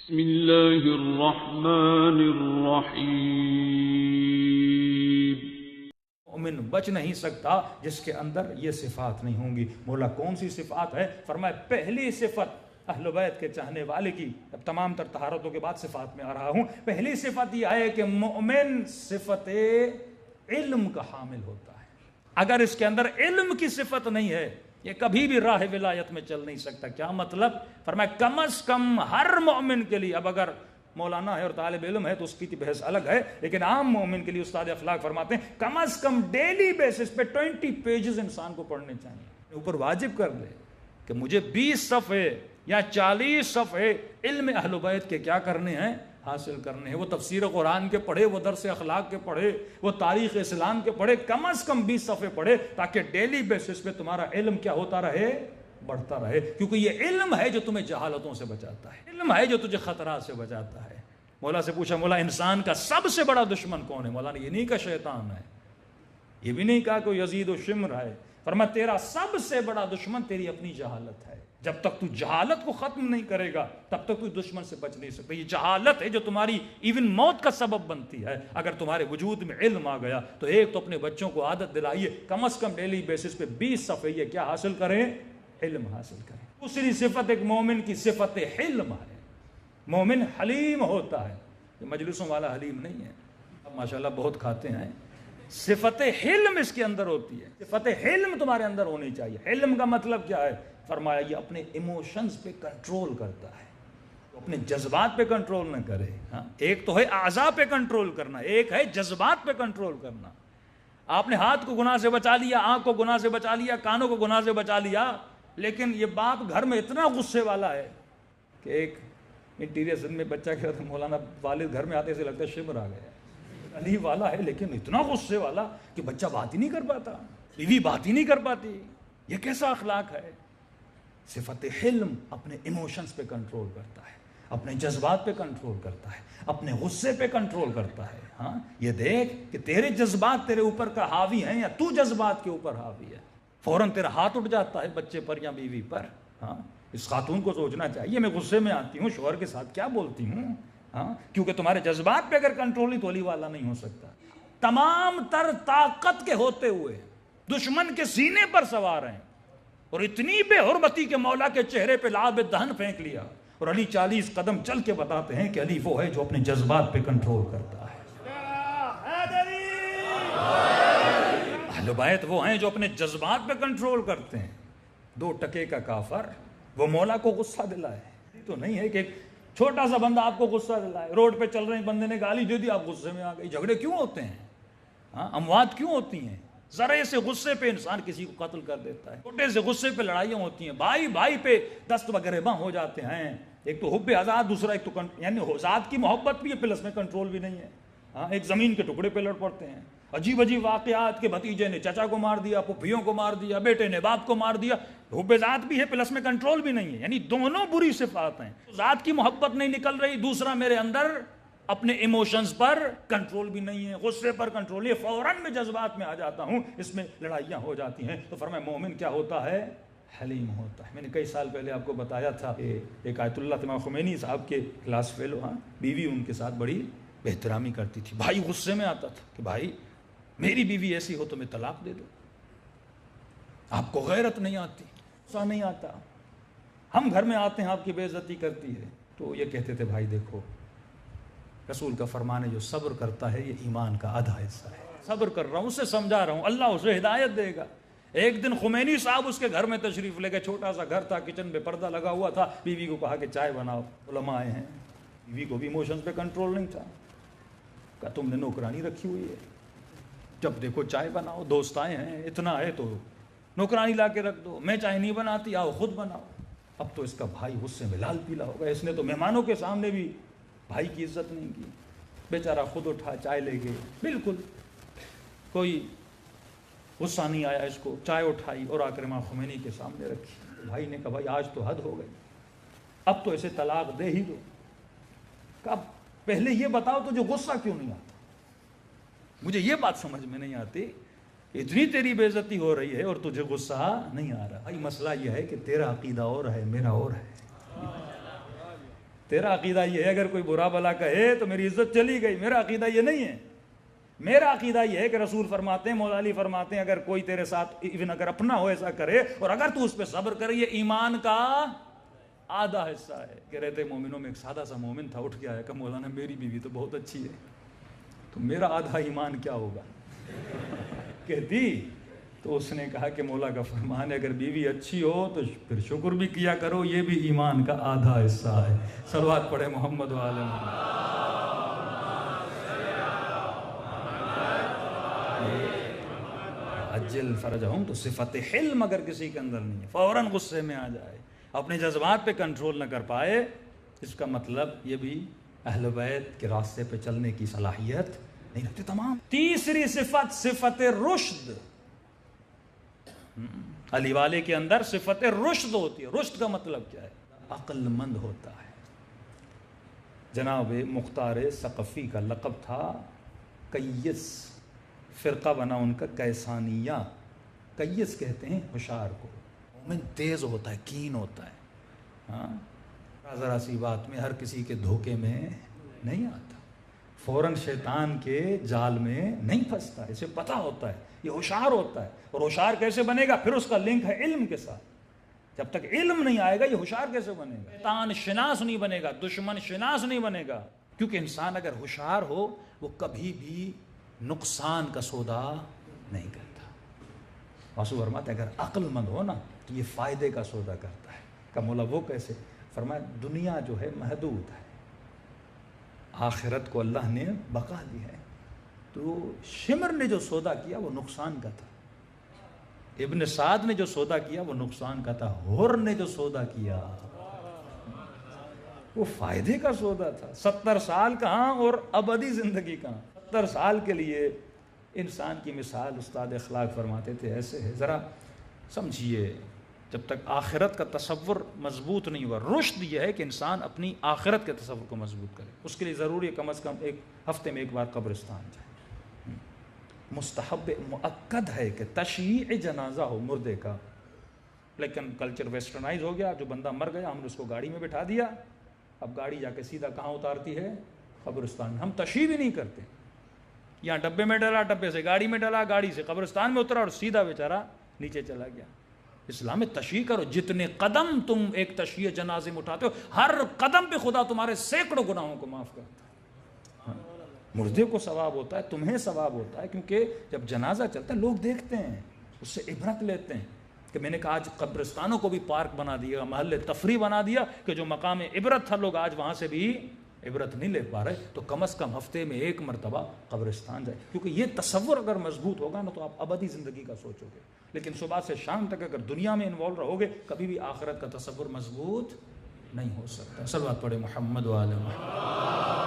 بسم اللہ الرحمن الرحیم۔ مومن بچ نہیں سکتا جس کے اندر یہ صفات نہیں ہوں گی۔ مولا کون سی صفات ہے؟ فرمائے پہلی صفت اہل بیت کے چاہنے والے کی، اب تمام تر طہارتوں کے بعد صفات میں آ رہا ہوں، پہلی صفت یہ ہے کہ مومن صفت علم کا حامل ہوتا ہے۔ اگر اس کے اندر علم کی صفت نہیں ہے یہ کبھی بھی راہ ولایت میں چل نہیں سکتا۔ کیا مطلب؟ فرمایا کم از کم ہر مومن کے لیے، اب اگر مولانا ہے اور طالب علم ہے تو اس کی بحث الگ ہے، لیکن عام مومن کے لیے استاد اخلاق فرماتے ہیں کم از کم ڈیلی بیسس پہ 20 پیجز انسان کو پڑھنے چاہیے۔ اوپر واجب کر لے کہ مجھے 20 صفحے یا 40 صفحے علم اہل بیت کے کیا کرنے ہیں؟ حاصل کرنے ہیں۔ وہ تفسیر قرآن کے پڑھے، وہ درس اخلاق کے پڑھے، وہ تاریخ اسلام کے پڑھے، کم از کم 20 صفحے پڑھے، تاکہ ڈیلی بیسس پہ تمہارا علم کیا ہوتا رہے؟ بڑھتا رہے، کیونکہ یہ علم ہے جو تمہیں جہالتوں سے بچاتا ہے، علم ہے جو تجھے خطرات سے بچاتا ہے۔ مولا سے پوچھا مولا انسان کا سب سے بڑا دشمن کون ہے؟ مولا نے یہ نہیں کہا شیطان ہے، یہ بھی نہیں کہا کوئی یزید و شمر ہے، فرمایا تیرا سب سے بڑا دشمن تیری اپنی جہالت ہے۔ جب تک تو جہالت کو ختم نہیں کرے گا تب تک تو دشمن سے بچ نہیں سکتا۔ یہ جہالت ہے جو تمہاری ایون موت کا سبب بنتی ہے۔ اگر تمہارے وجود میں علم آ گیا تو ایک تو اپنے بچوں کو عادت دلائیے کم از کم ڈیلی بیسس پہ 20 صفحے یہ کیا حاصل کریں؟ علم حاصل کریں۔ دوسری صفت ایک مومن کی صفت حلم ہے۔ مومن حلیم ہوتا ہے، یہ مجلسوں والا حلیم نہیں ہے، اب ماشاءاللہ بہت کھاتے ہیں۔ صفت حلم اس کے اندر ہوتی ہے، صفت حلم تمہارے اندر ہونی چاہیے۔ حلم کا مطلب کیا ہے؟ فرمایا یہ اپنے ایموشنز پہ کنٹرول کرتا ہے، اپنے جذبات پہ کنٹرول نہ کرے۔ ایک تو ہے اعضاء پہ کنٹرول کرنا، ایک ہے جذبات پہ کنٹرول کرنا۔ آپ نے ہاتھ کو گناہ سے بچا لیا، آنکھ کو گناہ سے بچا لیا، کانوں کو گناہ سے بچا لیا، لیکن یہ باپ گھر میں اتنا غصے والا ہے کہ ایک انٹیریئر زن میں بچہ کہتا تھا مولانا والد گھر میں آتے سے لگتا ہے شمر آ گیا، علی والا ہے لیکن اتنا غصے والا کہ بچہ بات ہی نہیں کر پاتا، بیوی بات ہی نہیں کر پاتی۔ یہ کیسا اخلاق ہے؟ صفت حلم اپنے ایموشنز پہ کنٹرول کرتا ہے، اپنے جذبات پہ کنٹرول کرتا ہے، اپنے غصے پہ کنٹرول کرتا ہے۔ یہ دیکھ کہ تیرے جذبات تیرے اوپر کا حاوی ہیں یا تو جذبات کے اوپر حاوی ہے، فوراً تیرا ہاتھ اٹھ جاتا ہے بچے پر یا بیوی پر۔ اس خاتون کو سوچنا چاہیے میں غصے میں آتی ہوں شوہر کے ساتھ کیا بولتی ہوں، کیونکہ تمہارے جذبات پہ اگر کنٹرول ہی تو علی والا نہیں ہو سکتا۔ تمام تر طاقت کے ہوتے ہوئے دشمن کے سینے پر سوار ہیں اور اتنی بے حرمتی کے مولا کے چہرے پہ لعاب دہن پھینک لیا، اور علی 40 قدم چل کے بتاتے ہیں کہ علی وہ ہے جو اپنے جذبات پہ کنٹرول کرتا ہے۔ اہل بیت وہ ہیں جو اپنے جذبات پہ کنٹرول کرتے ہیں۔ 2 ٹکے کا کافر وہ مولا کو غصہ دلائے، تو نہیں ہے کہ ایک چھوٹا سا بندہ آپ کو غصہ دلائے، روڈ پہ چل رہے ہیں بندے نے گالی دے دی آپ غصے میں آ گئی۔ جھگڑے کیوں ہوتے ہیں؟ اموات کیوں ہوتی ہیں؟ ذرے سے غصے پہ انسان کسی کو قتل کر دیتا ہے، چھوٹے سے غصے پہ لڑائیاں ہوتی ہیں، بھائی بھائی پہ دست وغیرہ ہو جاتے ہیں۔ ایک تو حب آزاد، دوسرا ایک تو یعنی ذات کی محبت بھی ہے پلس میں کنٹرول بھی نہیں ہے۔ ایک زمین کے ٹکڑے پہ لڑ پڑتے ہیں، عجیب عجیب واقعات کے بھتیجے نے چچا کو مار دیا، پھوپھیوں کو مار دیا، بیٹے نے باپ کو مار دیا، حب ذات بھی ہے پلس میں کنٹرول بھی نہیں ہے، یعنی دونوں بری صفات ہیں۔ ذات کی محبت نہیں نکل رہی، دوسرا میرے اندر اپنے ایموشنز پر کنٹرول بھی نہیں ہے، غصے پر کنٹرول نہیں ہے، فوراً میں جذبات میں آ جاتا ہوں، اس میں لڑائیاں ہو جاتی ہیں۔ تو فرمایا مومن کیا ہوتا ہے؟ حلیم ہوتا ہے۔ میں نے کئی سال پہلے آپ کو بتایا تھا کہ ایک آیت اللہ امام خمینی صاحب کے کلاس فیلو، بیوی ان کے ساتھ بڑی بہترامی کرتی تھی، بھائی غصے میں آتا تھا کہ بھائی میری بیوی ایسی ہو تو میں طلاق دے دوں، آپ کو غیرت نہیں آتی، غصہ نہیں آتا، ہم گھر میں آتے ہیں آپ کی بے عزتی کرتی ہے۔ تو یہ کہتے تھے بھائی دیکھو رسول کا فرمان ہے جو صبر کرتا ہے یہ ایمان کا آدھا حصہ ہے، صبر کر رہا ہوں، اسے سمجھا رہا ہوں، اللہ اسے ہدایت دے گا۔ ایک دن خمینی صاحب اس کے گھر میں تشریف لے گئے، چھوٹا سا گھر تھا، کچن پہ پردہ لگا ہوا تھا، بیوی کو کہا کہ چائے بناؤ، علماء آئے ہیں، بیوی کو بھی ایموشنز پہ کنٹرول نہیں تھا، کہا تم نے نوکرانی رکھی ہوئی ہے، جب دیکھو چائے بناؤ، دوست آئے ہیں، اتنا ہے تو نوکرانی لا کے رکھ دو، میں چائے نہیں بناتی، آؤ خود بناؤ۔ اب تو اس کا بھائی غصے میں لال پیلا ہو گیا، اس نے تو مہمانوں کے سامنے بھی بھائی کی عزت نہیں کی، بیچارہ خود اٹھا چائے لے گئے، بالکل کوئی غصہ نہیں آیا اس کو، چائے اٹھائی اور آ کر امام خمینی کے سامنے رکھی۔ بھائی نے کہا بھائی آج تو حد ہو گئی، اب تو اسے طلاق دے ہی دو۔ کہا پہلے یہ بتاؤ تجھے غصہ کیوں نہیں آتا؟ مجھے یہ بات سمجھ میں نہیں آتی، اتنی تیری بے عزتی ہو رہی ہے اور تجھے غصہ نہیں آ رہا۔ بھائی مسئلہ یہ ہے کہ تیرا عقیدہ اور ہے، میرا اور ہے۔ تیرا عقیدہ یہ ہے اگر کوئی برا بلا کہے تو میری عزت چلی گئی، میرا عقیدہ یہ نہیں ہے. میرا عقیدہ یہ ہے کہ رسول فرماتے ہیں، مولا علی فرماتے ہیں، اگر کوئی تیرے ساتھ ایون اگر اپنا ہو ایسا کرے اور اگر تو اس پہ صبر کرے، یہ ایمان کا آدھا حصہ ہے. کہہ رہے تھے مومنوں میں ایک سادہ سا مومن تھا، اٹھ کے آیا کہ مولانا میری بیوی تو بہت اچھی ہے، تو میرا آدھا ایمان کیا ہوگا؟ کہتی تو اس نے کہا کہ مولا کا فرمان ہے اگر بیوی اچھی ہو تو پھر شکر بھی کیا کرو، یہ بھی ایمان کا آدھا حصہ ہے. صلوات پڑھے محمد و آل محمد. عجل فرجہم، تو صفت حلم اگر کسی کے اندر نہیں ہے، فوراً غصے میں آ جائے، اپنے جذبات پہ کنٹرول نہ کر پائے، اس کا مطلب یہ بھی اہل بیت کے راستے پہ چلنے کی صلاحیت نہیں رکھتے تمام. تیسری صفت صفت رشد. علی والے کے اندر صفت رشد ہوتی ہے. رشد کا مطلب کیا ہے؟ عقل مند ہوتا ہے. جناب مختار ثقفی کا لقب تھا کیس، فرقہ بنا ان کا کیسانیہ. کیس کہتے ہیں ہوشیار کو، مومن تیز ہوتا ہے، کین ہوتا ہے. ہاں ذرا سی بات میں ہر کسی کے دھوکے میں نہیں آتا، فوراً شیطان کے جال میں نہیں پھنستا، اسے پتہ ہوتا ہے، یہ ہوشیار ہوتا ہے. اور ہوشیار کیسے بنے گا؟ پھر اس کا لنک ہے علم کے ساتھ. جب تک علم نہیں آئے گا یہ ہوشیار کیسے بنے گا؟ شیطان شناس نہیں بنے گا، دشمن شناس نہیں بنے گا. کیونکہ انسان اگر ہوشیار ہو وہ کبھی بھی نقصان کا سودا نہیں کرتا. واسو فرماتے اگر عقل مند ہو نا تو یہ فائدے کا سودا کرتا ہے. کہ مولا وہ کیسے؟ فرمایا دنیا جو ہے محدود ہے، آخرت کو اللہ نے بقا دی ہے. تو شمر نے جو سودا کیا وہ نقصان کا تھا، ابن سعد نے جو سودا کیا وہ نقصان کا تھا، ہر نے جو سودا کیا وہ فائدے کا سودا تھا. 70 سال کہاں اور ابدی زندگی کہاں. 70 سال کے لیے انسان کی مثال استاد اخلاق فرماتے تھے ایسے ہے. ذرا سمجھیے، جب تک آخرت کا تصور مضبوط نہیں ہوا، رشد یہ ہے کہ انسان اپنی آخرت کے تصور کو مضبوط کرے. اس کے لیے ضروری ہے کم از کم ایک ہفتے میں ایک بار قبرستان جائے. مستحب مؤکد ہے کہ تشییع جنازہ ہو مردے کا. لیکن کلچر ویسٹرنائز ہو گیا. جو بندہ مر گیا ہم نے اس کو گاڑی میں بٹھا دیا، اب گاڑی جا کے سیدھا کہاں اتارتی ہے؟ قبرستان میں. ہم تشییع بھی نہیں کرتے. یہاں ڈبے میں ڈالا، ڈبے سے گاڑی میں ڈالا، گاڑی سے قبرستان میں اترا اور سیدھا بیچارہ نیچے چلا گیا. اسلام میں تشییع کرو. جتنے قدم تم ایک تشییع جنازے میں اٹھاتے ہو، ہر قدم پہ خدا تمہارے سینکڑوں گناہوں کو معاف کرتا ہے. مردے کو ثواب ہوتا ہے، تمہیں ثواب ہوتا ہے، کیونکہ جب جنازہ چلتا ہے لوگ دیکھتے ہیں، اس سے عبرت لیتے ہیں. کہ میں نے کہا آج قبرستانوں کو بھی پارک بنا دیا، محل تفریح بنا دیا، کہ جو مقام عبرت تھا لوگ آج وہاں سے بھی عبرت نہیں لے پا رہے. تو کم از کم ہفتے میں ایک مرتبہ قبرستان جائے. کیونکہ یہ تصور اگر مضبوط ہوگا نا تو آپ ابدی زندگی کا سوچو گے. لیکن صبح سے شام تک اگر دنیا میں انوالو رہو گے کبھی بھی آخرت کا تصور مضبوط نہیں ہو سکتا. صلوات پڑھے محمد و آل محمد.